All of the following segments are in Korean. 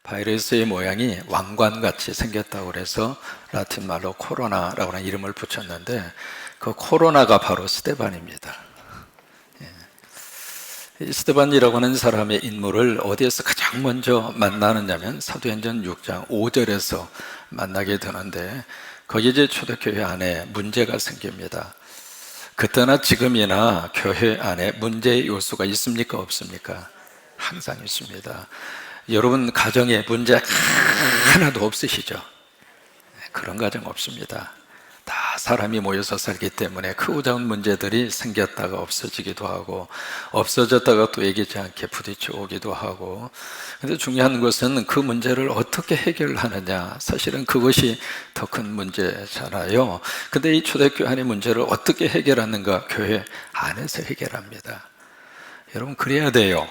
바이러스의 모양이 왕관같이 생겼다고 그래서 라틴 말로 코로나라고 하는 이름을 붙였는데 그 코로나가 바로 스데반입니다. 이 스데반이라고 하는 사람의 인물을 어디에서 가장 먼저 만나느냐면 사도행전 6장 5절에서 만나게 되는데 거기 이제 초대교회 안에 문제가 생깁니다. 그때나 지금이나 교회 안에 문제의 요소가 있습니까? 없습니까? 항상 있습니다. 여러분 가정에 문제 하나도 없으시죠? 그런 가정 없습니다. 다 사람이 모여서 살기 때문에 크고 작은 문제들이 생겼다가 없어지기도 하고 없어졌다가 또 예기치 않게 부딪혀 오기도 하고, 근데 중요한 것은 그 문제를 어떻게 해결하느냐, 사실은 그것이 더 큰 문제잖아요. 근데 이 초대교회 안의 문제를 어떻게 해결하는가? 교회 안에서 해결합니다. 여러분 그래야 돼요.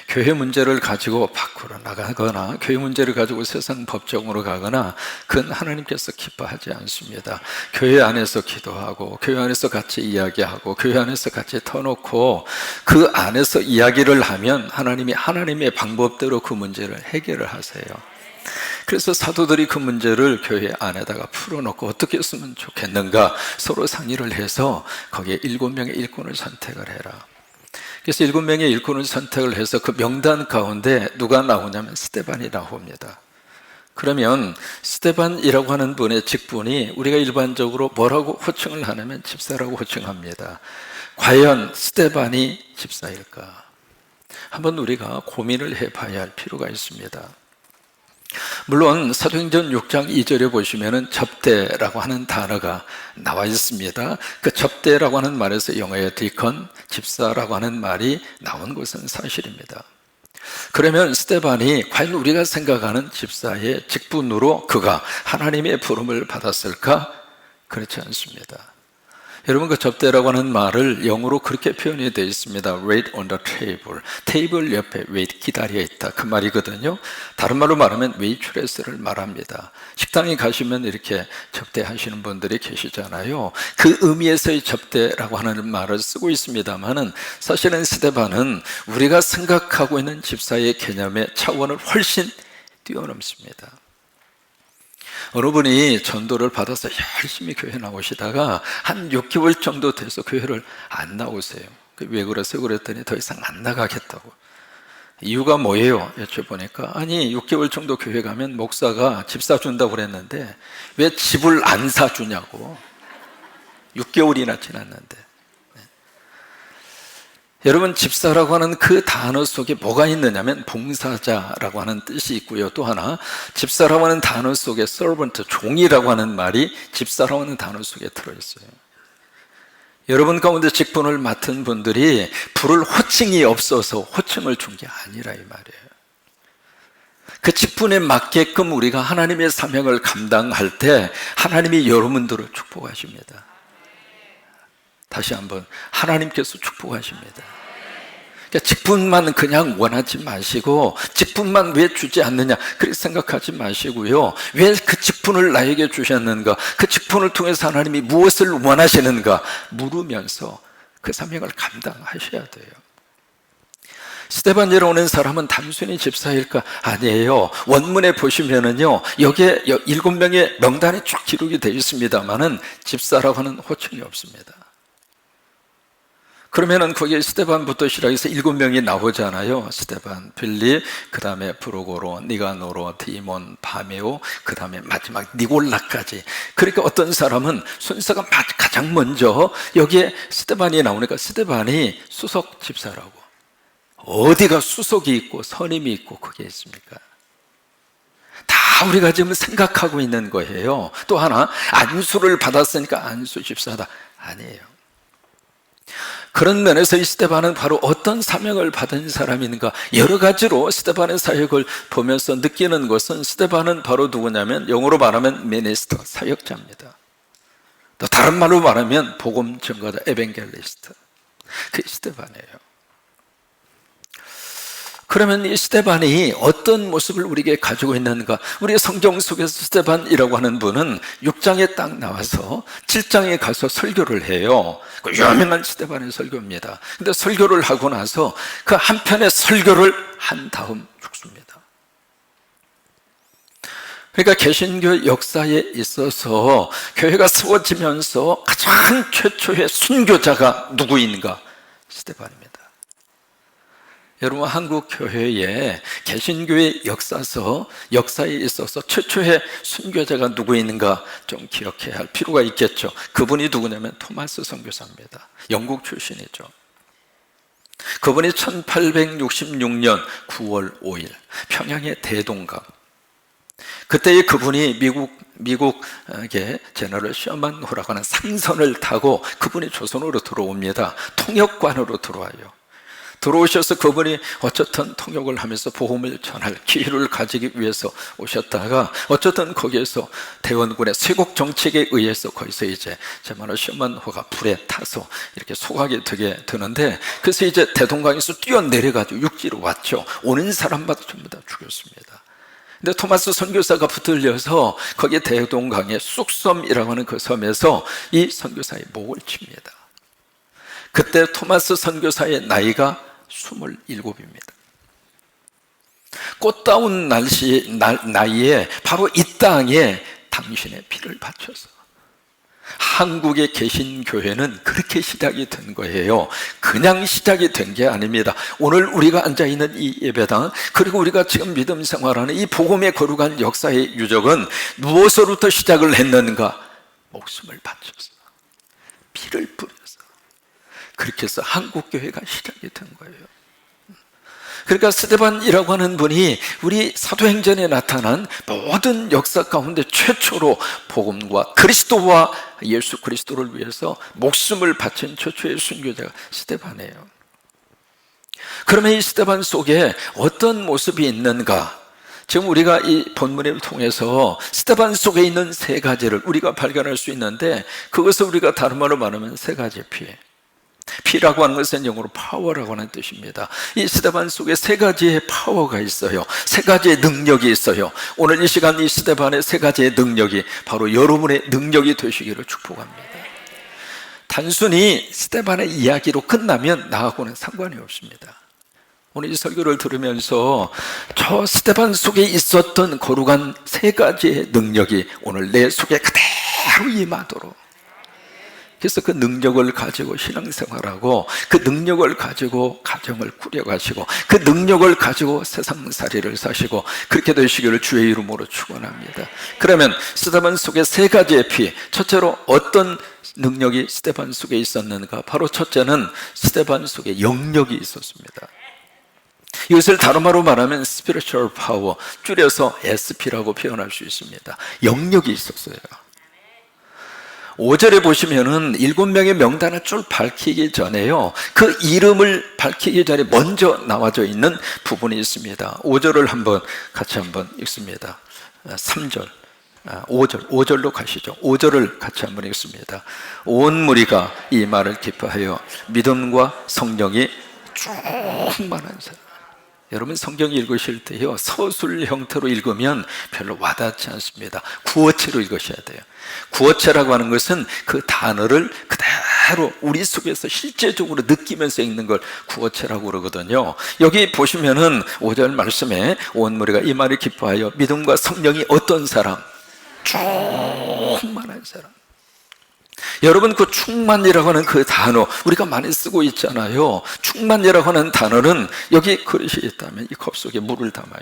교회 문제를 가지고 밖으로 나가거나 교회 문제를 가지고 세상 법정으로 가거나 그건 하나님께서 기뻐하지 않습니다. 교회 안에서 기도하고 교회 안에서 같이 이야기하고 교회 안에서 같이 터놓고 그 안에서 이야기를 하면 하나님이 하나님의 방법대로 그 문제를 해결을 하세요. 그래서 사도들이 그 문제를 교회 안에다가 풀어놓고 어떻게 했으면 좋겠는가 서로 상의를 해서 거기에 7명의 일꾼을 선택을 해라. 그래서 7명의 일꾼을 선택을 해서 그 명단 가운데 누가 나오냐면 스데반이 나옵니다. 그러면 스데반이라고 하는 분의 직분이 우리가 일반적으로 뭐라고 호칭을 하냐면 집사라고 호칭합니다. 과연 스데반이 집사일까? 한번 우리가 고민을 해봐야 할 필요가 있습니다. 물론 사도행전 6장 2절에 보시면은 접대라고 하는 단어가 나와 있습니다. 그 접대라고 하는 말에서 영어의 디컨, 집사라고 하는 말이 나온 것은 사실입니다. 그러면 스데반이 과연 우리가 생각하는 집사의 직분으로 그가 하나님의 부름을 받았을까? 그렇지 않습니다. 여러분 그 접대라고 하는 말을 영어로 그렇게 표현이 되어 있습니다. Wait on the table. 테이블 옆에 wait, 기다려 있다, 그 말이거든요. 다른 말로 말하면 웨이트레스를 말합니다. 식당에 가시면 이렇게 접대하시는 분들이 계시잖아요. 그 의미에서의 접대라고 하는 말을 쓰고 있습니다만은 사실은 스데반은 우리가 생각하고 있는 집사의 개념의 차원을 훨씬 뛰어넘습니다. 어느 분이 전도를 받아서 열심히 교회 나오시다가 한 6개월 정도 돼서 교회를 안 나오세요. 왜 그러세요? 그랬더니 더 이상 안 나가겠다고. 이유가 뭐예요? 여쭤보니까 아니 6개월 정도 교회 가면 목사가 집 사준다고 그랬는데 왜 집을 안 사주냐고. 6개월이나 지났는데. 여러분 집사라고 하는 그 단어 속에 뭐가 있느냐면 봉사자라고 하는 뜻이 있고요. 또 하나 집사라고 하는 단어 속에 servant, 종이라고 하는 말이 집사라고 하는 단어 속에 들어있어요. 여러분 가운데 직분을 맡은 분들이 부를 호칭이 없어서 호칭을 준 게 아니라 이 말이에요. 그 직분에 맞게끔 우리가 하나님의 사명을 감당할 때 하나님이 여러분들을 축복하십니다. 다시 한번 하나님께서 축복하십니다. 그러니까 직분만 그냥 원하지 마시고 직분만 왜 주지 않느냐 그렇게 생각하지 마시고요. 왜 그 직분을 나에게 주셨는가, 그 직분을 통해서 하나님이 무엇을 원하시는가 물으면서 그 사명을 감당하셔야 돼요. 스데반이라고 하는 사람은 단순히 집사일까? 아니에요. 원문에 보시면은요, 여기에 7명의 명단이 쭉 기록이 되어 있습니다만은 집사라고 하는 호칭이 없습니다. 그러면은 거기에 스데반부터 시작해서 7명이 나오잖아요. 스데반, 빌립, 그 다음에 프로고로, 니가노로, 디몬, 바메오, 그 다음에 마지막 니골라까지. 그러니까 어떤 사람은 순서가 가장 먼저 여기에 스데반이 나오니까 스데반이 수석 집사라고. 어디가 수석이 있고 선임이 있고 그게 있습니까? 다 우리가 지금 생각하고 있는 거예요. 또 하나 안수를 받았으니까 안수 집사다. 아니에요. 그런 면에서 이 스데반은 바로 어떤 사명을 받은 사람인가, 여러 가지로 스데반의 사역을 보면서 느끼는 것은 스데반은 바로 누구냐면 영어로 말하면 미니스터, 사역자입니다. 또 다른 말로 말하면 복음 전가자, 에벤겔리스트. 그 스데반이에요. 그러면 이 스데반이 어떤 모습을 우리에게 가지고 있는가? 우리 성경 속에서 스데반이라고 하는 분은 6장에 딱 나와서 7장에 가서 설교를 해요. 그 유명한 스데반의 설교입니다. 근데 설교를 하고 나서 그 한 편의 설교를 한 다음 죽습니다. 그러니까 개신교 역사에 있어서 교회가 세워지면서 가장 최초의 순교자가 누구인가? 스데반입니다. 여러분, 한국 교회에 개신교의 역사에 있어서 최초의 순교자가 누구인가 좀 기억해야 할 필요가 있겠죠. 그분이 누구냐면 토마스 선교사입니다. 영국 출신이죠. 그분이 1866년 9월 5일 평양의 대동강, 그때의 그분이 미국의 제너럴 셔먼호라고 하는 상선을 타고 그분이 조선으로 들어옵니다. 통역관으로 들어와요. 들어오셔서 그분이 어쨌든 통역을 하면서 복음을 전할 기회를 가지기 위해서 오셨다가 어쨌든 거기에서 대원군의 쇄국 정책에 의해서 거기서 이제 제너럴 셔먼호가 불에 타서 이렇게 소각이 되게 되는데, 그래서 이제 대동강에서 뛰어내려가지고 육지로 왔죠. 오는 사람마다 전부 다 죽였습니다. 근데 토마스 선교사가 붙들려서 거기 대동강의 쑥섬이라고 하는 그 섬에서 이 선교사의 목을 칩니다. 그때 토마스 선교사의 나이가 27입니다. 꽃다운 나이에 바로 이 땅에 당신의 피를 바쳐서 한국에 계신 교회는 그렇게 시작이 된 거예요. 그냥 시작이 된 게 아닙니다. 오늘 우리가 앉아있는 이 예배당, 그리고 우리가 지금 믿음 생활하는 이 복음의 거룩한 역사의 유적은 무엇으로부터 시작을 했는가? 목숨을 바쳐서, 피를 뿌려서, 그렇게 해서 한국교회가 시작이 된 거예요. 그러니까 스데반이라고 하는 분이 우리 사도행전에 나타난 모든 역사 가운데 최초로 복음과 그리스도와 예수 그리스도를 위해서 목숨을 바친 최초의 순교자가 스데반이에요. 그러면 이 스데반 속에 어떤 모습이 있는가? 지금 우리가 이 본문을 통해서 스데반 속에 있는 세 가지를 우리가 발견할 수 있는데, 그것을 우리가 다른 말로 말하면 세 가지 피. 피라고 하는 것은 영어로 파워라고 하는 뜻입니다. 이 스데반 속에 세 가지의 파워가 있어요. 세 가지의 능력이 있어요. 오늘 이 시간 이 스데반의 세 가지의 능력이 바로 여러분의 능력이 되시기를 축복합니다. 단순히 스데반의 이야기로 끝나면 나하고는 상관이 없습니다. 오늘 이 설교를 들으면서 저 스데반 속에 있었던 거룩한 세 가지의 능력이 오늘 내 속에 그대로 임하도록, 그래서 그 능력을 가지고 신앙생활하고, 그 능력을 가지고 가정을 꾸려가시고, 그 능력을 가지고 세상살이를 사시고, 그렇게 되시기를 주의 이름으로 축원합니다. 그러면 스데반 속에 세 가지의 피, 첫째로 어떤 능력이 스데반 속에 있었는가? 바로 첫째는 스데반 속에 영력이 있었습니다. 이것을 다른 말로 말하면 spiritual power, 줄여서 SP라고 표현할 수 있습니다. 영력이 있었어요. 5절에 보시면은 7명의 명단을 쭉 밝히기 전에요, 그 이름을 밝히기 전에 먼저 나와져 있는 부분이 있습니다. 5절을 같이 한번 읽습니다. 3절, 5절로 가시죠. 5절을 같이 한번 읽습니다. 온 무리가 이 말을 기뻐하여 믿음과 성령이 충만한 사람. 여러분, 성경 읽으실 때요, 서술 형태로 읽으면 별로 와닿지 않습니다. 구어체로 읽으셔야 돼요. 구어체라고 하는 것은 그 단어를 그대로 우리 속에서 실제적으로 느끼면서 읽는 걸 구어체라고 그러거든요. 여기 보시면은 5절 말씀에 온 무리가 이 말을 기뻐하여 믿음과 성령이 어떤 사람? 충만한 사람. 여러분, 그 충만이라고 하는 그 단어 우리가 많이 쓰고 있잖아요. 충만이라고 하는 단어는 여기 그릇이 있다면 이 컵 속에 물을 담아요.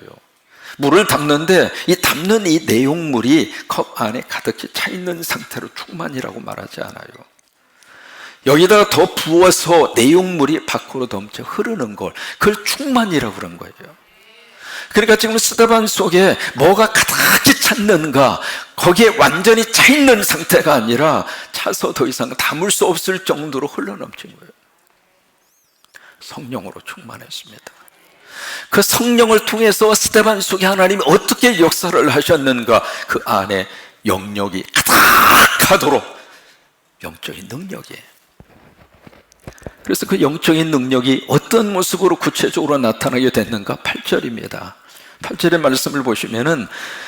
물을 담는데 이 담는 이 내용물이 컵 안에 가득히 차 있는 상태로 충만이라고 말하지 않아요. 여기다가 더 부어서 내용물이 밖으로 넘쳐 흐르는 걸, 그걸 충만이라고 그런 거예요. 그러니까 지금 스데반 속에 뭐가 가득히 찼는가, 거기에 완전히 차 있는 상태가 아니라 차서 더 이상 담을 수 없을 정도로 흘러넘친 거예요. 성령으로 충만했습니다. 그 성령을 통해서 스데반 속에 하나님이 어떻게 역사를 하셨는가, 그 안에 영역이 가득하도록 영적인 능력이에요. 그래서 그 영적인 능력이 어떤 모습으로 구체적으로 나타나게 됐는가? 8절입니다. 8절의 말씀을 보시면은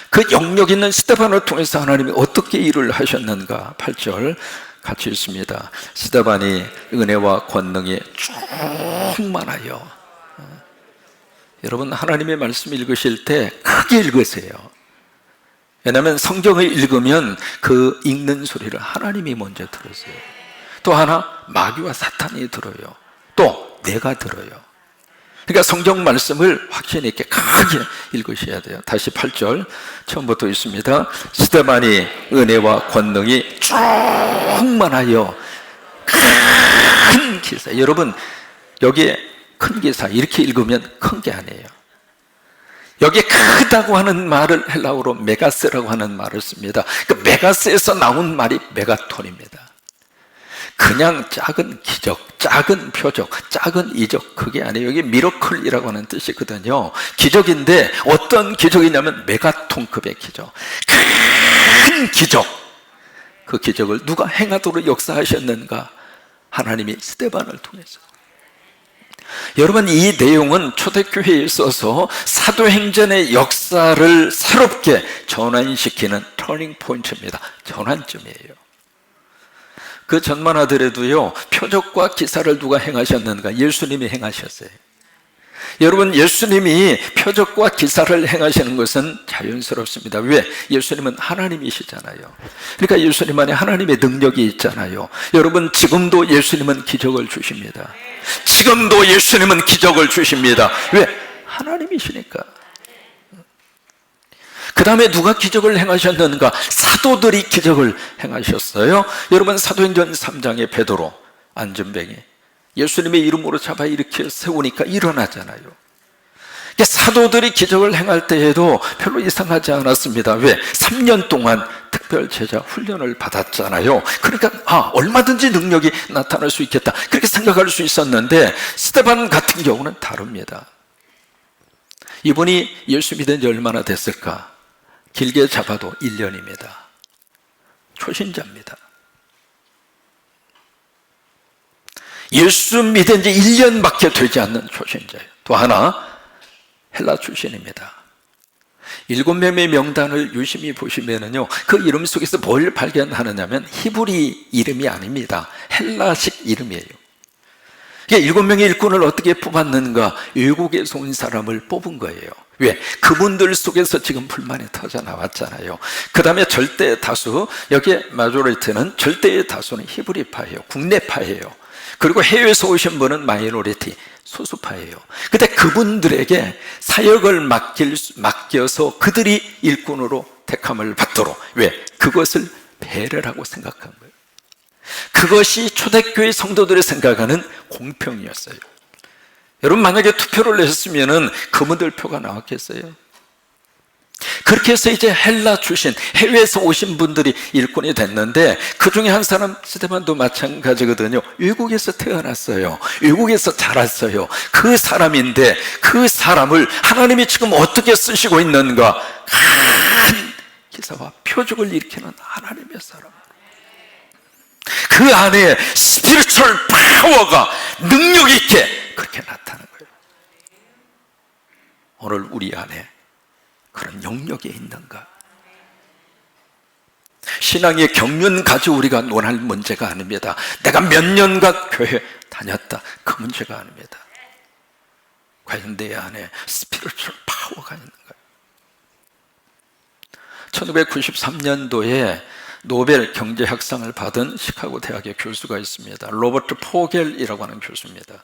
그 영역 있는 스데반을 통해서 하나님이 어떻게 일을 하셨는가? 8절 같이 읽습니다. 스데반이 은혜와 권능이 충만하여. 여러분, 하나님의 말씀 읽으실 때 크게 읽으세요. 왜냐하면 성경을 읽으면 그 읽는 소리를 하나님이 먼저 들었어요. 또 하나, 마귀와 사탄이 들어요. 또 내가 들어요. 그러니까 성경 말씀을 확신 있게 크게 읽으셔야 돼요. 다시 8절 처음부터 있습니다. 스데반이 은혜와 권능이 충만하여 큰 기사. 여러분, 여기에 큰 기사 이렇게 읽으면 큰 게 아니에요. 여기에 크다고 하는 말을 헬라어로 메가스라고 하는 말을 씁니다. 그 메가스에서 나온 말이 메가톤입니다. 그냥 작은 기적, 작은 표적, 작은 이적, 그게 아니에요. 여기 미러클이라고 하는 뜻이거든요. 기적인데 어떤 기적이냐면 메가톤급의 기적, 큰 기적. 그 기적을 누가 행하도록 역사하셨는가? 하나님이 스데반을 통해서. 여러분, 이 내용은 초대교회에 있어서 사도행전의 역사를 새롭게 전환시키는 터닝 포인트입니다. 전환점이에요. 그 전만 하더라도요, 표적과 기사를 누가 행하셨는가? 예수님이 행하셨어요. 여러분, 예수님이 표적과 기사를 행하시는 것은 자연스럽습니다. 왜? 예수님은 하나님이시잖아요. 그러니까 예수님 안에 하나님의 능력이 있잖아요. 여러분, 지금도 예수님은 기적을 주십니다. 지금도 예수님은 기적을 주십니다. 왜? 하나님이시니까. 그 다음에 누가 기적을 행하셨는가? 사도들이 기적을 행하셨어요. 여러분, 사도행전 3장의 베드로, 안전뱅이, 예수님의 이름으로 잡아 일으켜 세우니까 일어나잖아요. 사도들이 기적을 행할 때에도 별로 이상하지 않았습니다. 왜? 3년 동안 특별 제자 훈련을 받았잖아요. 그러니까 얼마든지 능력이 나타날 수 있겠다, 그렇게 생각할 수 있었는데, 스데반 같은 경우는 다릅니다. 이분이 예수 믿은 지 얼마나 됐을까? 길게 잡아도 1년입니다. 초신자입니다. 예수 믿은 지 1년밖에 되지 않는 초신자예요. 또 하나, 헬라 출신입니다. 7명의 명단을 유심히 보시면은요, 그 이름 속에서 뭘 발견하느냐면 히브리 이름이 아닙니다. 헬라식 이름이에요. 7명의 일꾼을 어떻게 뽑았는가? 외국에서 온 사람을 뽑은 거예요. 왜? 그분들 속에서 지금 불만이 터져 나왔잖아요. 그 다음에 절대 다수, 여기에 마조리티는, 절대의 다수는 히브리파예요. 국내파예요. 그리고 해외에서 오신 분은 마이너리티, 소수파예요. 근데 그분들에게 사역을 맡겨서 그들이 일꾼으로 택함을 받도록, 왜? 그것을 배려라고 생각한 거예요. 그것이 초대교회 성도들이 생각하는 공평이었어요. 여러분, 만약에 투표를 내셨으면 그분들 표가 나왔겠어요? 그렇게 해서 이제 헬라 출신, 해외에서 오신 분들이 일꾼이 됐는데, 그 중에 한 사람, 스데반도 마찬가지거든요. 외국에서 태어났어요. 외국에서 자랐어요. 그 사람인데, 그 사람을 하나님이 지금 어떻게 쓰시고 있는가? 큰 기사와 표적을 일으키는 하나님의 사람. 그 안에 스피리추얼 파워가 능력 있게 그렇게 나타나는 거예요. 오늘 우리 안에 그런 영역이 있는가? 신앙의 경륜 가지고 우리가 논할 문제가 아닙니다. 내가 몇 년간 교회 다녔다, 그 문제가 아닙니다. 과연 내 안에 스피리추얼 파워가 있는가? 1993년도에 노벨 경제학상을 받은 시카고 대학의 교수가 있습니다. 로버트 포겔이라고 하는 교수입니다.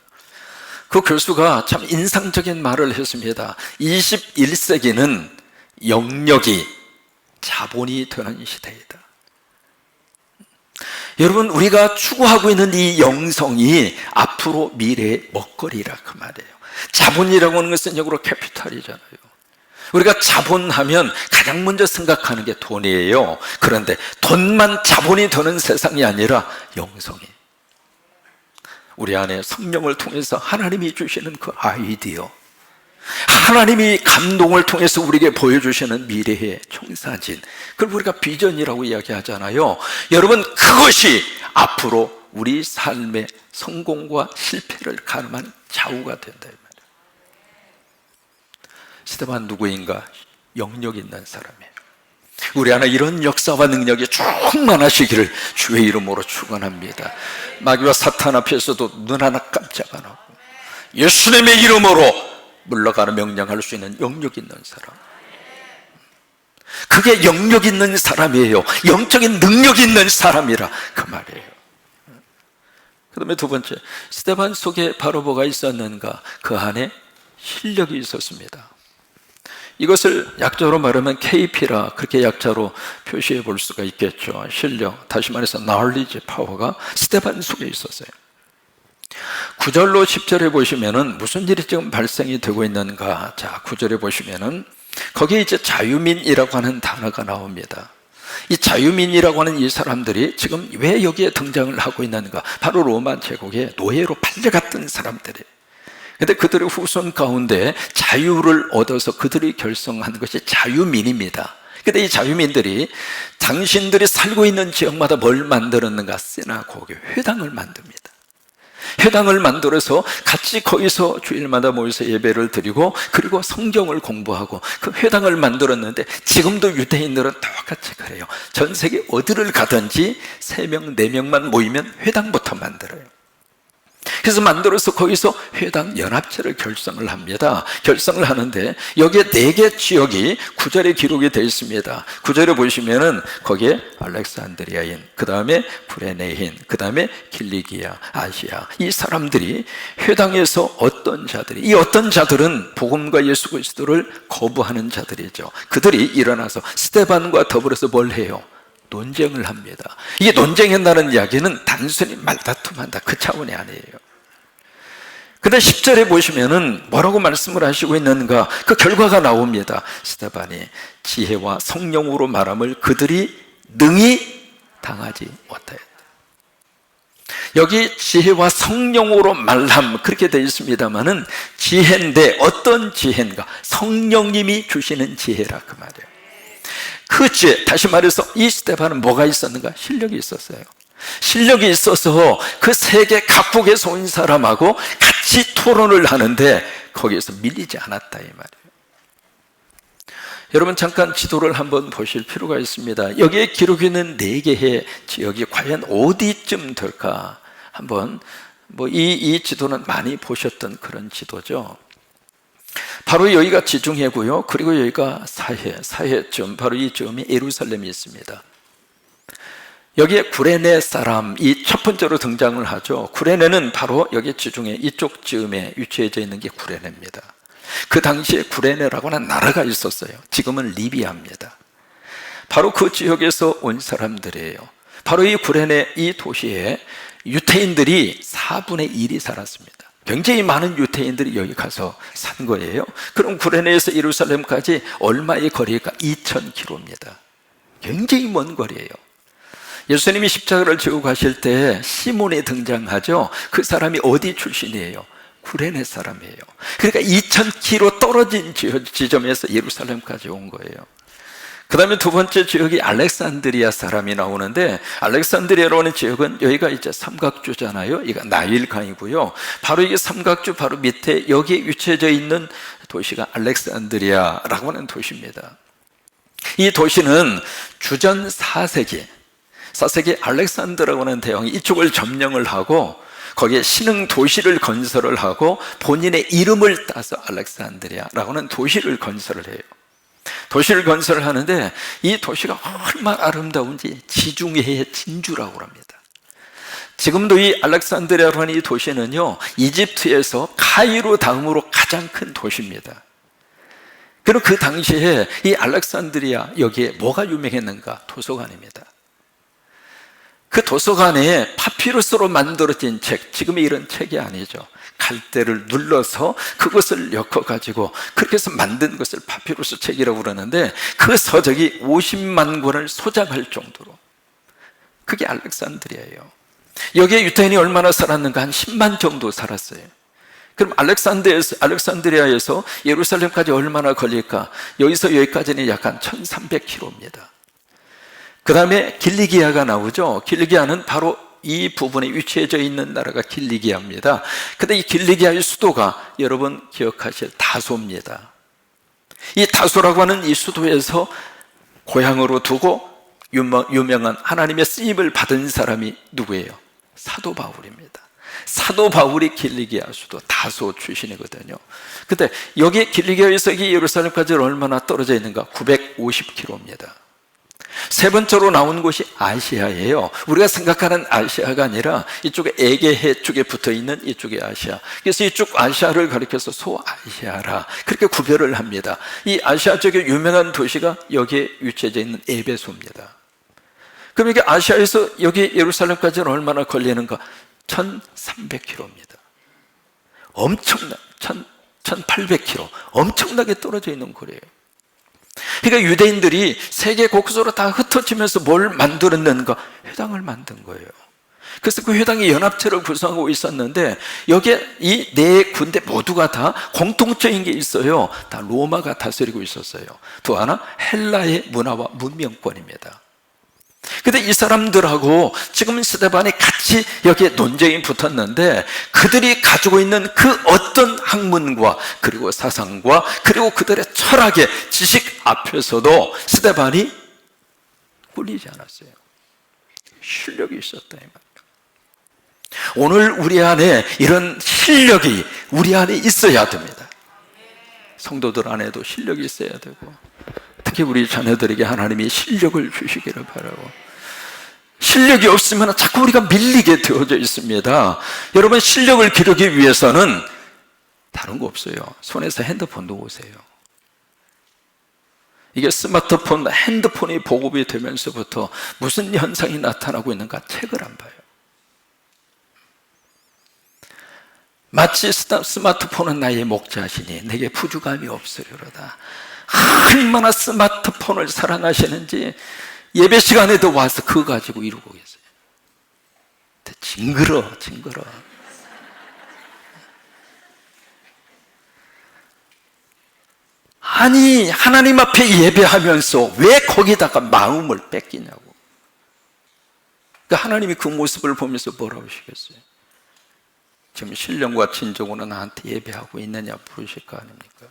그 교수가 참 인상적인 말을 했습니다. 21세기는 영역이 자본이 되는 시대이다. 여러분, 우리가 추구하고 있는 이 영성이 앞으로 미래의 먹거리라, 그 말이에요. 자본이라고 하는 것은 영어로 캐피탈이잖아요. 우리가 자본하면 가장 먼저 생각하는 게 돈이에요. 그런데 돈만 자본이 되는 세상이 아니라 영성이, 우리 안에 성령을 통해서 하나님이 주시는 그 아이디어, 하나님이 감동을 통해서 우리에게 보여주시는 미래의 청사진, 그걸 우리가 비전이라고 이야기하잖아요. 여러분, 그것이 앞으로 우리 삶의 성공과 실패를 가늠한 좌우가 된다. 스데반 누구인가? 영역 있는 사람이에요. 우리 안에 이런 역사와 능력이 충만하시기를 주의 이름으로 축원합니다. 마귀와 사탄 앞에서도 눈 하나 깜짝 안 하고 예수님의 이름으로 물러가는 명령할 수 있는 영역 있는 사람. 그게 영력 있는 사람이에요. 영적인 능력이 있는 사람이라 그 말이에요. 그 다음에 두 번째, 스데반 속에 바로 뭐가 있었는가? 그 안에 실력이 있었습니다. 이것을 약자로 말하면 KP라 그렇게 약자로 표시해 볼 수가 있겠죠. 실력, 다시 말해서 knowledge, 파워가 스데반 속에 있었어요. 9절로 10절에 보시면은 무슨 일이 지금 발생이 되고 있는가? 자, 9절에 보시면은 거기에 이제 자유민이라고 하는 단어가 나옵니다. 이 자유민이라고 하는 이 사람들이 지금 왜 여기에 등장을 하고 있는가? 바로 로마 제국의 노예로 팔려갔던 사람들이에요. 근데 그들의 후손 가운데 자유를 얻어서 그들이 결성한 것이 자유민입니다. 근데 이 자유민들이 당신들이 살고 있는 지역마다 뭘 만들었는가? 시나고기, 회당을 만듭니다. 회당을 만들어서 같이 거기서 주일마다 모여서 예배를 드리고 그리고 성경을 공부하고 그 회당을 만들었는데 지금도 유대인들은 똑같이 그래요. 전 세계 어디를 가든지 3명, 4명만 모이면 회당부터 만들어요. 그래서 만들어서 거기서 회당 연합체를 결성을 합니다. 결성을 하는데 여기에 4개 지역이 9절에 기록이 되어 있습니다. 9절에 보시면은 거기에 알렉산드리아인, 그 다음에 구레네인, 그 다음에 길리기아, 아시아, 이 사람들이 회당에서 어떤 자들이, 이 어떤 자들은 복음과 예수 그리스도를 거부하는 자들이죠. 그들이 일어나서 스데반과 더불어서 뭘 해요? 논쟁을 합니다. 이게 논쟁한다는 이야기는 단순히 말다툼한다 그 차원이 아니에요. 근데 10절에 보시면은 뭐라고 말씀을 하시고 있는가? 그 결과가 나옵니다. 스데반이 지혜와 성령으로 말함을 그들이 능히 당하지 못하였다. 여기 지혜와 성령으로 말함 그렇게 되어 있습니다만은 지혜인데 어떤 지혜인가? 성령님이 주시는 지혜라 그 말이에요. 그 지혜, 다시 말해서 이 스데반은 뭐가 있었는가? 실력이 있었어요. 실력이 있어서 그 세계 각국에서 온 사람하고 같이 토론을 하는데 거기에서 밀리지 않았다 이 말이에요. 여러분 잠깐 지도를 한번 보실 필요가 있습니다. 여기에 기록이 있는 4개의 지역이 과연 어디쯤 될까? 한번 이 지도는 많이 보셨던 그런 지도죠. 바로 여기가 지중해고요. 그리고 여기가 사해쯤, 바로 이 점이 예루살렘이 있습니다. 여기에 구레네 사람이 첫 번째로 등장을 하죠. 구레네는 바로 여기 지중해 이쪽 즈음에 위치해져 있는 게 구레네입니다. 그 당시에 구레네라고 하는 나라가 있었어요. 지금은 리비아입니다. 바로 그 지역에서 온 사람들이에요. 바로 이 구레네 이 도시에 유태인들이 4분의 1이 살았습니다. 굉장히 많은 유태인들이 여기 가서 산 거예요. 그럼 구레네에서 예루살렘까지 얼마의 거리일까? 2000km입니다. 굉장히 먼 거리예요. 예수님이 십자가를 지고 가실 때 시몬이 등장하죠. 그 사람이 어디 출신이에요? 구레네 사람이에요. 그러니까 2000km 떨어진 지점에서 예루살렘까지 온 거예요. 그 다음에 두 번째 지역이 알렉산드리아 사람이 나오는데, 알렉산드리아로 하는 지역은 여기가 이제 삼각주잖아요. 이가 나일강이고요. 바로 이게 삼각주 바로 밑에 여기에 위치해져 있는 도시가 알렉산드리아라고 하는 도시입니다. 이 도시는 주전 4세기 알렉산더라고 하는 대왕이 이쪽을 점령을 하고 거기에 신흥 도시를 건설을 하고 본인의 이름을 따서 알렉산드리아라고 하는 도시를 건설을 해요. 도시를 건설을 하는데 이 도시가 얼마나 아름다운지 지중해의 진주라고 합니다. 지금도 이 알렉산드리아라고 하는 이 도시는요, 이집트에서 카이로 다음으로 가장 큰 도시입니다. 그리고 그 당시에 이 알렉산드리아 여기에 뭐가 유명했는가? 도서관입니다. 그 도서관에 파피루스로 만들어진 책, 지금의 이런 책이 아니죠. 갈대를 눌러서 그것을 엮어가지고 그렇게 해서 만든 것을 파피루스 책이라고 그러는데 그 서적이 50만 권을 소장할 정도로, 그게 알렉산드리아예요. 여기에 유태인이 얼마나 살았는가? 한 10만 정도 살았어요. 그럼 알렉산드리아에서 예루살렘까지 얼마나 걸릴까? 여기서 여기까지는 약 한 1300km입니다. 그 다음에 길리기아가 나오죠. 길리기아는 바로 이 부분에 위치해져 있는 나라가 길리기아입니다. 근데 이 길리기아의 수도가 여러분 기억하실 다소입니다. 이 다소라고 하는 이 수도에서 고향으로 두고 유명한 하나님의 쓰임을 받은 사람이 누구예요? 사도 바울입니다. 사도 바울이 길리기아 수도 다소 출신이거든요. 근데 여기 길리기아에서 예루살렘까지 얼마나 떨어져 있는가? 950km입니다. 세 번째로 나온 곳이 아시아예요. 우리가 생각하는 아시아가 아니라 이쪽에 에게해 쪽에 붙어있는 이쪽이 아시아. 그래서 이쪽 아시아를 가리켜서 소아시아라 그렇게 구별을 합니다. 이 아시아 쪽에 유명한 도시가 여기에 위치해 있는 에베소입니다. 그럼 이게 아시아에서 여기 예루살렘까지는 얼마나 걸리는가? 1300km입니다. 엄청나 1800km 엄청나게 떨어져 있는 거리예요. 그러니까 유대인들이 세계 곳곳으로 다 흩어지면서 뭘 만들었는가? 회당을 만든 거예요. 그래서 그 회당이 연합체를 구성하고 있었는데 여기에 이 네 군데 모두가 다 공통적인 게 있어요. 다 로마가 다스리고 있었어요. 또 하나 헬라의 문화와 문명권입니다. 근데 이 사람들하고 지금 스데반이 같이 여기에 논쟁이 붙었는데 그들이 가지고 있는 그 어떤 학문과 그리고 사상과 그리고 그들의 철학의 지식 앞에서도 스데반이 꿀리지 않았어요. 실력이 있었다 이 말이에요. 오늘 우리 안에 이런 실력이 우리 안에 있어야 됩니다. 성도들 안에도 실력이 있어야 되고 특히 우리 자녀들에게 하나님이 실력을 주시기를 바라고, 실력이 없으면 자꾸 우리가 밀리게 되어져 있습니다. 여러분 실력을 기르기 위해서는 다른 거 없어요. 손에서 핸드폰 놓으세요. 이게 스마트폰, 핸드폰이 보급이 되면서부터 무슨 현상이 나타나고 있는가 책을 안 봐요. 마치 스마트폰은 나의 목자시니 내게 부족함이 없으리로다. 얼마나 스마트폰을 사랑하시는지 예배 시간에도 와서 그거 가지고 이러고 계세요. 징그러. 아니 하나님 앞에 예배하면서 왜 거기다가 마음을 뺏기냐고. 그러니까 하나님이 그 모습을 보면서 뭐라고 하시겠어요? 지금 신령과 진정으로 나한테 예배하고 있느냐 부르실 거 아닙니까?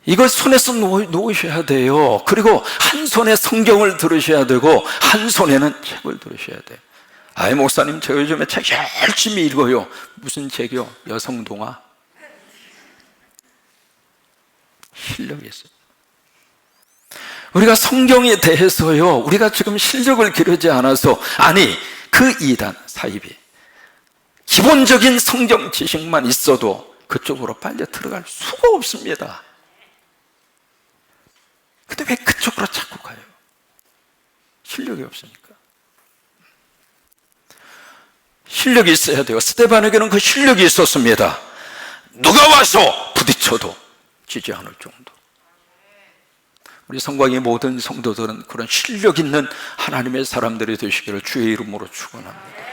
이걸 손에서 놓으셔야 돼요. 그리고 한 손에 성경을 들으셔야 되고 한 손에는 책을 들으셔야 돼요. 아이 목사님 저 요즘에 책 열심히 읽어요. 무슨 책이요? 여성동화? 실력이 있어요. 우리가 성경에 대해서요, 우리가 지금 실력을 기르지 않아서, 아니 그 이단 사이비 기본적인 성경 지식만 있어도 그쪽으로 빨리 들어갈 수가 없습니다. 근데 왜 그쪽으로 자꾸 가요? 실력이 없으니까. 실력이 있어야 돼요. 스데반에게는 그 실력이 있었습니다. 누가 와서 부딪혀도 지지 않을 정도. 우리 성곽의 모든 성도들은 그런 실력 있는 하나님의 사람들이 되시기를 주의 이름으로 축원합니다.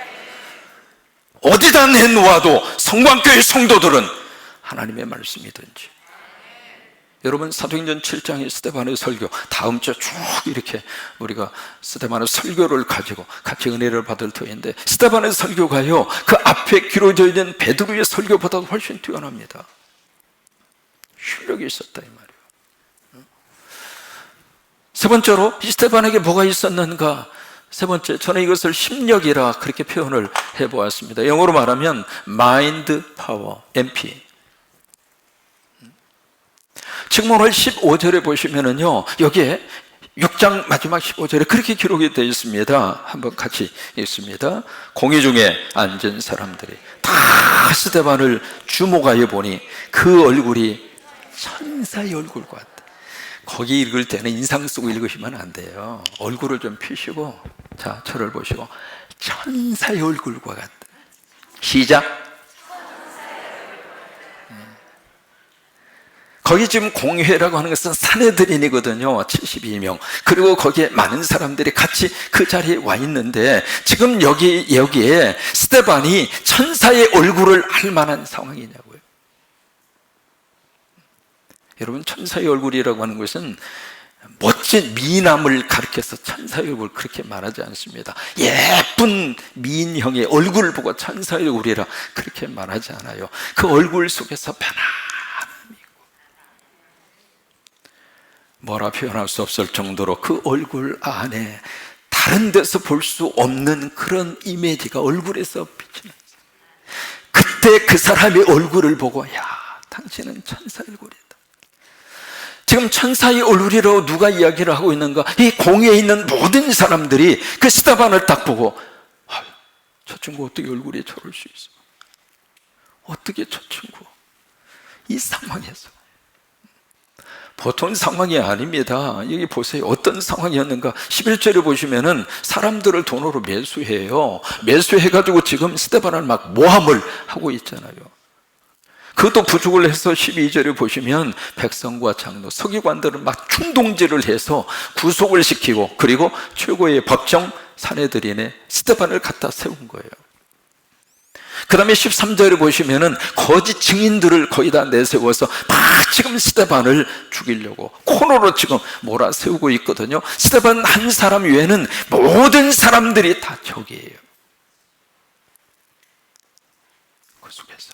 어디다 내놓아도 성곽교회 성도들은 하나님의 말씀이든지. 여러분 사도행전 7장의 스데반의 설교, 다음 주에 쭉 이렇게 우리가 스데반의 설교를 가지고 같이 은혜를 받을 터인데, 스데반의 설교가요 그 앞에 기록되어 있는 베드로의 설교보다도 훨씬 뛰어납니다. 실력이 있었다 이 말이에요. 세 번째로 스데반에게 뭐가 있었는가? 세 번째, 저는 이것을 심력이라 그렇게 표현을 해보았습니다. 영어로 말하면 마인드 파워, MP. 지금 오늘 15절에 보시면은요, 여기에 6장 마지막 15절에 그렇게 기록이 되어 있습니다. 한번 같이 읽습니다. 공회 중에 앉은 사람들이 다 스데반을 주목하여 보니 그 얼굴이 천사의 얼굴 같다. 거기 읽을 때는 인상 쓰고 읽으시면 안 돼요. 얼굴을 좀 펴시고, 자, 저를 보시고 천사의 얼굴과 같다. 시작. 거기 지금 공회라고 하는 것은 산헤드린이거든요. 72명. 그리고 거기에 많은 사람들이 같이 그 자리에 와 있는데, 지금 여기에 스데반이 천사의 얼굴을 할 만한 상황이냐고요. 여러분, 천사의 얼굴이라고 하는 것은 멋진 미남을 가리켜서 천사의 얼굴 그렇게 말하지 않습니다. 예쁜 미인형의 얼굴을 보고 천사의 얼굴이라 그렇게 말하지 않아요. 그 얼굴 속에서 편안함이 있고, 뭐라 표현할 수 없을 정도로 그 얼굴 안에 다 다른 데서 볼 수 없는 그런 이미지가 얼굴에서 빛이 났어요. 그때 그 사람의 얼굴을 보고, 야, 당신은 천사 얼굴이다. 지금 천사의 얼굴이라고 누가 이야기를 하고 있는가? 이 공회에 있는 모든 사람들이 그 스데반을 딱 보고, 저 친구 어떻게 얼굴이 저럴 수 있어? 어떻게 저 친구 이 상황에서, 보통 상황이 아닙니다. 여기 보세요. 어떤 상황이었는가? 11절에 보시면은 사람들을 돈으로 매수해요. 매수해가지고 지금 스데반을 막 모함을 하고 있잖아요. 그것도 부족을 해서 12절에 보시면 백성과 장로, 서기관들을 막 충동질을 해서 구속을 시키고, 그리고 최고의 법정 사내들인에 스데반을 갖다 세운 거예요. 그 다음에 13절에 보시면은 거짓 증인들을 거의 다 내세워서 막 지금 스데반을 죽이려고 코너로 지금 몰아세우고 있거든요. 스데반 한 사람 외에는 모든 사람들이 다 적이에요. 그 속에서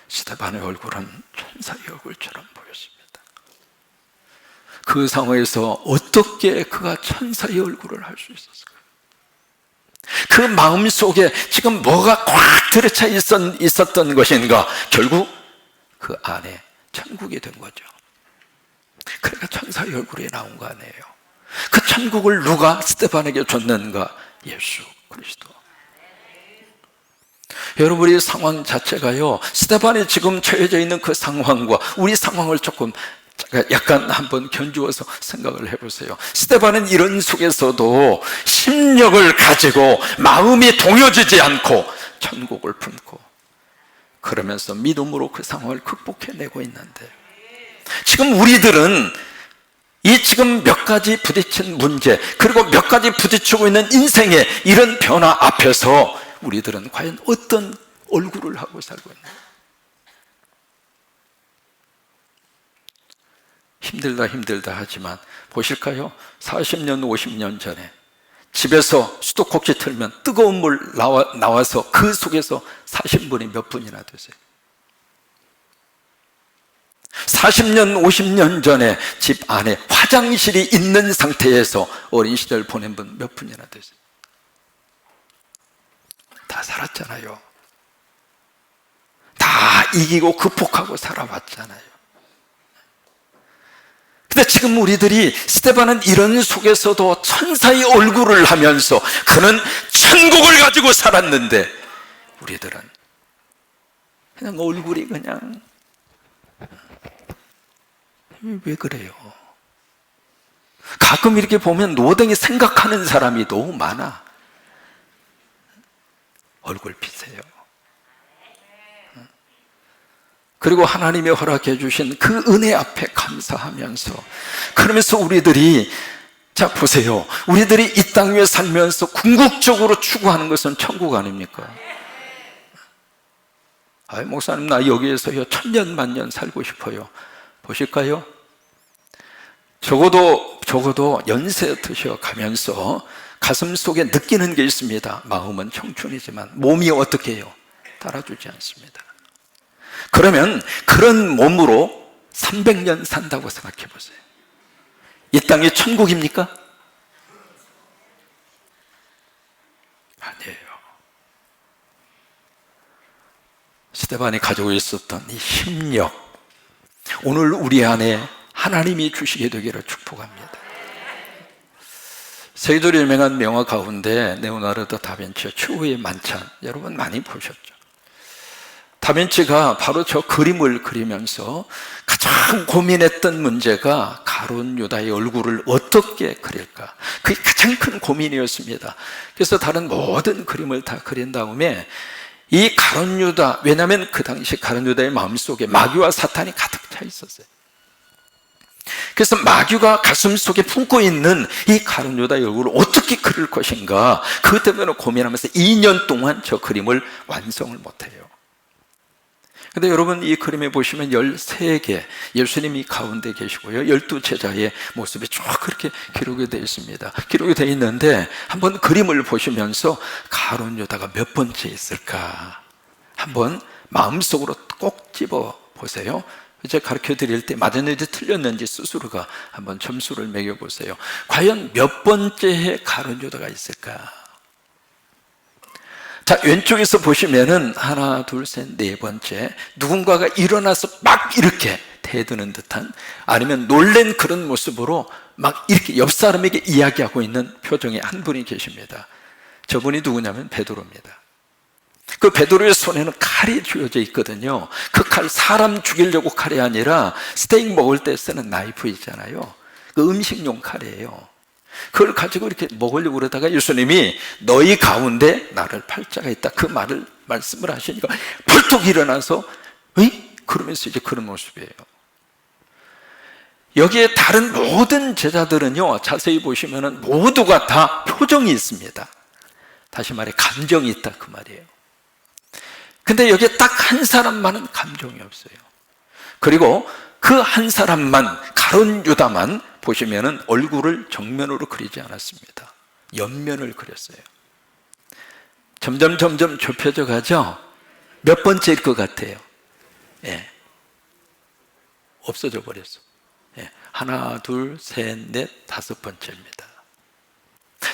스데반의 얼굴은 천사의 얼굴처럼 보였습니다. 그 상황에서 어떻게 그가 천사의 얼굴을 할 수 있었을까요? 그 마음 속에 지금 뭐가 꽉 들어차 있었던 것인가? 결국 그 안에 천국이 된 거죠. 그러니까 천사의 얼굴이 나온 거 아니에요. 그 천국을 누가 스데반에게 줬는가? 예수 그리스도. 여러분의 상황 자체가요, 스데반이 지금 처해져 있는 그 상황과 우리 상황을 조금 약간 한번 견주어서 생각을 해보세요. 스데반은 이런 속에서도 심력을 가지고 마음이 동요지지 않고 천국을 품고 그러면서 믿음으로 그 상황을 극복해내고 있는데, 지금 우리들은 이 지금 몇 가지 부딪힌 문제, 그리고 몇 가지 부딪히고 있는 인생의 이런 변화 앞에서 우리들은 과연 어떤 얼굴을 하고 살고 있나요? 힘들다 하지만 보실까요? 40년 50년 전에 집에서 수도꼭지 틀면 뜨거운 물 나와서 그 속에서 사신 분이 몇 분이나 되세요? 40년 50년 전에 집 안에 화장실이 있는 상태에서 어린 시절 보낸 분 몇 분이나 되세요? 다 살았잖아요. 다 이기고 극복하고 살아왔잖아요. 근데 지금 우리들이, 스데반은 이런 속에서도 천사의 얼굴을 하면서 그는 천국을 가지고 살았는데, 우리들은 그냥 얼굴이 그냥, 왜 그래요? 가끔 이렇게 보면 노den이 생각하는 사람이 너무 많아. 얼굴 피세요. 그리고 하나님이 허락해 주신 그 은혜 앞에 감사하면서, 그러면서 우리들이, 자 보세요, 우리들이 이 땅 위에 살면서 궁극적으로 추구하는 것은 천국 아닙니까? 목사님 나 여기에서요 1000년 만년 살고 싶어요. 보실까요? 적어도 연세 드셔 가면서 가슴 속에 느끼는 게 있습니다. 마음은 청춘이지만 몸이 어떻게 해요? 따라주지 않습니다. 그러면 그런 몸으로 300년 산다고 생각해 보세요. 이 땅이 천국입니까? 아니에요. 스데반이 가지고 있었던 이 힘력, 오늘 우리 안에 하나님이 주시게 되기를 축복합니다. 세계적으로 유명한 명화 가운데 레오나르도 다빈치의 최후의 만찬, 여러분 많이 보셨죠? 다빈치가 바로 저 그림을 그리면서 가장 고민했던 문제가 가룟 유다의 얼굴을 어떻게 그릴까? 그게 가장 큰 고민이었습니다. 그래서 다른 모든 그림을 다 그린 다음에 이 가룟 유다, 왜냐하면 그 당시 가룟 유다의 마음속에 마귀와 사탄이 가득 차 있었어요. 그래서 마귀가 가슴 속에 품고 있는 이 가룟 유다의 얼굴을 어떻게 그릴 것인가, 그것 때문에 고민하면서 2년 동안 저 그림을 완성을 못해요. 근데 여러분 이 그림에 보시면 13개, 예수님이 가운데 계시고요, 12제자의 모습이 쭉 그렇게 기록이 되어 있습니다. 기록이 되어 있는데 한번 그림을 보시면서 가룟 유다가 몇 번째 있을까 한번 마음속으로 꼭 집어 보세요. 제가 가르쳐 드릴 때 맞았는지 틀렸는지 스스로가 한번 점수를 매겨보세요. 과연 몇 번째에 가룟 유다가 있을까? 자, 왼쪽에서 보시면은 하나, 둘, 셋, 네 번째, 누군가가 일어나서 막 이렇게 대드는 듯한, 아니면 놀란 그런 모습으로 막 이렇게 옆 사람에게 이야기하고 있는 표정의 한 분이 계십니다. 저분이 누구냐면 베드로입니다. 그 베드로의 손에는 칼이 쥐어져 있거든요. 그 칼, 사람 죽이려고 칼이 아니라 스테이크 먹을 때 쓰는 나이프 있잖아요. 그 음식용 칼이에요. 그걸 가지고 이렇게 먹으려고 그러다가 예수님이 너희 가운데 나를 팔자가 있다, 그 말씀을 하시니까 벌떡 일어나서 에이? 그러면서 이제 그런 모습이에요. 여기에 다른 모든 제자들은요, 자세히 보시면은 모두가 다 표정이 있습니다. 다시 말해 감정이 있다, 그 말이에요. 근데 여기에 딱 한 사람만은 감정이 없어요. 그리고 그 한 사람만, 가룟 유다만 보시면은 얼굴을 정면으로 그리지 않았습니다. 옆면을 그렸어요. 점점 좁혀져 가죠. 몇 번째일 것 같아요? 예. 없어져 버렸어. 예. 하나, 둘, 셋, 넷, 다섯 번째입니다.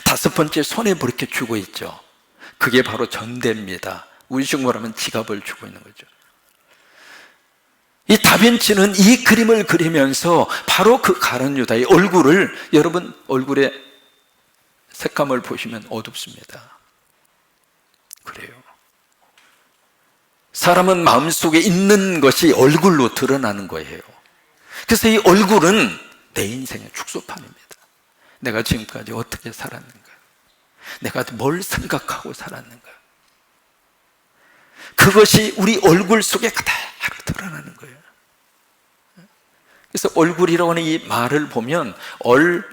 다섯 번째 손에 그렇게 쥐고 있죠. 그게 바로 전대입니다. 우리식으로 하면 지갑을 쥐고 있는 거죠. 이 다빈치는 이 그림을 그리면서 바로 그 가룟 유다의 얼굴을, 여러분 얼굴의 색감을 보시면 어둡습니다. 그래요. 사람은 마음속에 있는 것이 얼굴로 드러나는 거예요. 그래서 이 얼굴은 내 인생의 축소판입니다. 내가 지금까지 어떻게 살았는가, 내가 뭘 생각하고 살았는가, 그것이 우리 얼굴 속에 그대로 드러나는 거예요. 그래서 얼굴이라고 하는 이 말을 보면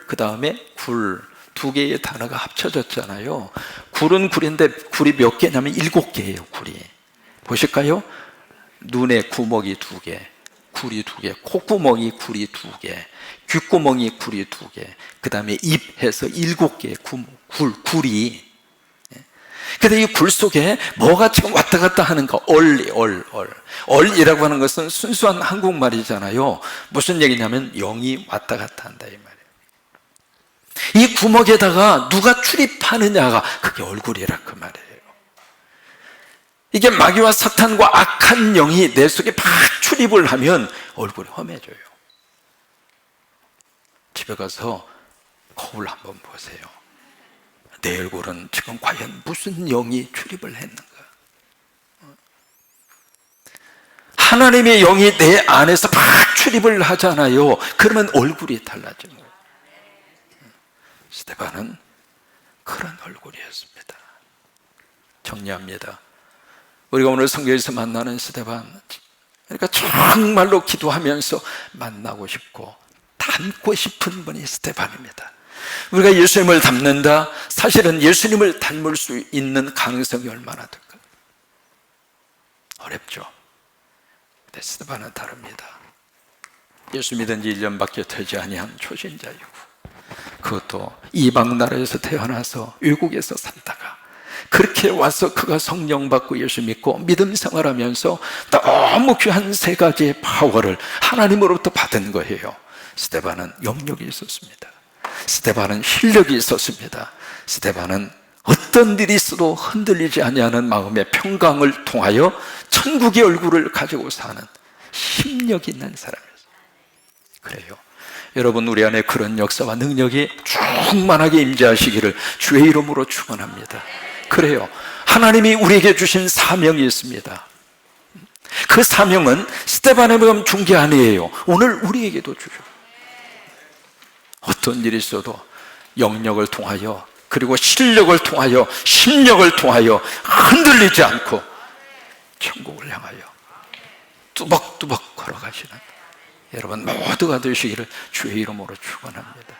그 다음에 굴, 두 개의 단어가 합쳐졌잖아요. 굴은 굴인데 굴이 몇 개냐면 7개예요. 굴이 보실까요? 눈에 구멍이 2개, 굴이 2개, 콧구멍이 굴이 2개, 귓구멍이 굴이 2개, 그 다음에 입 해서 7개의 굴이. 근데 이 굴 속에 뭐가 지금 왔다 갔다 하는가? 얼이라고 하는 것은 순수한 한국말이잖아요. 무슨 얘기냐면 영이 왔다 갔다 한다, 이 말이에요. 이 구멍에다가 누가 출입하느냐가 그게 얼굴이라, 그 말이에요. 이게 마귀와 사탄과 악한 영이 내 속에 막 출입을 하면 얼굴이 험해져요. 집에 가서 거울 한번 보세요. 내 얼굴은 지금 과연 무슨 영이 출입을 했는가? 하나님의 영이 내 안에서 막 출입을 하잖아요. 그러면 얼굴이 달라지는 거예요. 스데반은 그런 얼굴이었습니다. 정리합니다. 우리가 오늘 성경에서 만나는 스데반, 그러니까 정말로 기도하면서 만나고 싶고 닮고 싶은 분이 스데반입니다. 우리가 예수님을 닮는다, 사실은 예수님을 닮을 수 있는 가능성이 얼마나 될까? 어렵죠. 근데 스데반은 다릅니다. 예수 믿은 지 1년밖에 되지 아니한 초신자이고, 그것도 이방 나라에서 태어나서 외국에서 살다가 그렇게 와서 그가 성령 받고 예수 믿고 믿음 생활하면서 너무 귀한 3가지의 파워를 하나님으로부터 받은 거예요. 스데반은 영역이 있었습니다. 스데반은 실력이 있었습니다. 스데반은 어떤 일이 있어도 흔들리지 아니하는 마음의 평강을 통하여 천국의 얼굴을 가지고 사는 힘력 있는 사람이었어요. 그래요. 여러분, 우리 안에 그런 역사와 능력이 충만하게 임재하시기를 주의 이름으로 축원합니다. 그래요. 하나님이 우리에게 주신 사명이 있습니다. 그 사명은 스데반에만 준 게 아니에요. 오늘 우리에게도 주죠. 어떤 일이 있어도 영역을 통하여, 그리고 실력을 통하여, 심력을 통하여 흔들리지 않고 천국을 향하여 뚜벅뚜벅 걸어가시는 여러분 모두가 되시기를 주의 이름으로 축원합니다.